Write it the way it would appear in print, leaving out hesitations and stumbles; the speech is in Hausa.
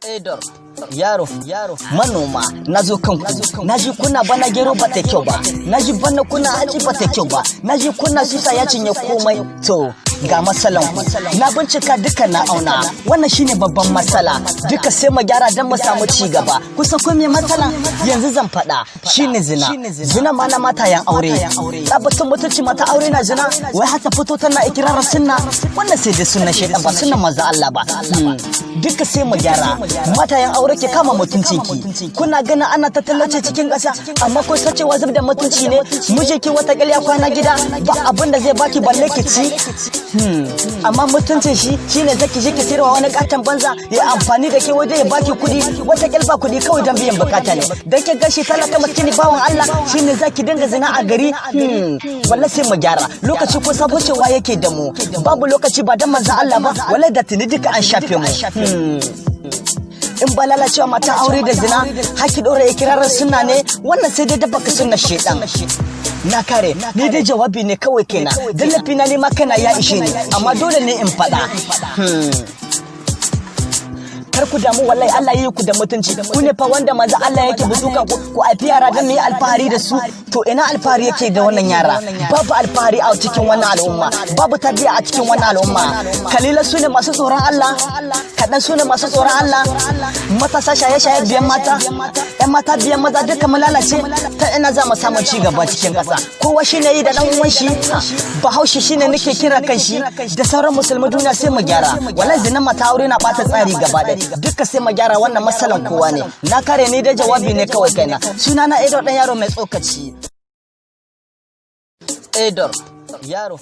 Edor, yaro, manoma, nazo kanku, naji kuna bana gero ba ta kyau ba, naji bana kuna haji ba ta kyau ba, naji kuna susa ya cinye komai, to ga matsalan ku, na bincika duka na auna, wannan shine babban matsala, duka sai mu gyara dan mu samu ci gaba, kusan ko me matsala yanzu zan faɗa, shine zina ma na matayen aure, tabbatun mutunci mata aure na zina, wai hata fito tana ikirarin sunna, wannan sai da sunna shedan ba sunna manzo Allah ba, duka sai mu gyara. Matayen aure ke kama mutuncinki, kuna ganin ana tattallace cikin ƙasa amma ko sacewa zub da mutunci ne, muje ki wata ƙarya kwana gida ba abin da zai baki balle ki ci, amma mutuncin shi shine zaki je ki sayarwa wani katon banza ya amfani da ke waje ya baki kuɗi, wata ƙilba kuɗi kawai don biyan bukata ne, dan ki gashi talaka maskini bawan Allah shine zaki dinga zina a gari, wallahi sai mu gyara. Lokaci ko sabo cewa yake da mu, babu lokaci ba dan manzo Allah ba, wallahi da tuni duka an shafe mu. In ba lalacewa mata aure da zina haki dora ikirarin sunna ne, wannan sai dai dabaka sunna shedan. Na kare ni dai jawabi ne kawai kenan, dan lafina ne ma kana ya ishe ni, amma dole ne in faɗa. Kar ku damu wallahi Allah yi ku da mutunci, ku ne fa wanda manzo Allah yake butukan ku aifi yara dan yi alfahari da su, to ina alfahari yake da wannan yara, babu alfahari a cikin wannan al'umma, babu tarbiya a cikin wannan al'umma. Kalila su ne masu tsoron Allah, kaɗan su ne masu tsoron Allah, matasa shaye-shaye biyan mata, ‘yan mata biyan maza duka mu lalace, ta ina za mu samu ci gaba cikin ƙasa. Kowa shi ne yi da ɗan uwan shi, Bahaushe shi ne nake kira kan shi, da sauran musulmi duniya sai mu gyara. Wallahi zinan mata aure na ɓata tsari gaba ɗaya, duka sai mu gyara, wannan matsalan kowa ne. Na kare ni da jawabi ne kawai kaina. Sunana Edor ɗan yaro mai tsokaci. Edor, yaro.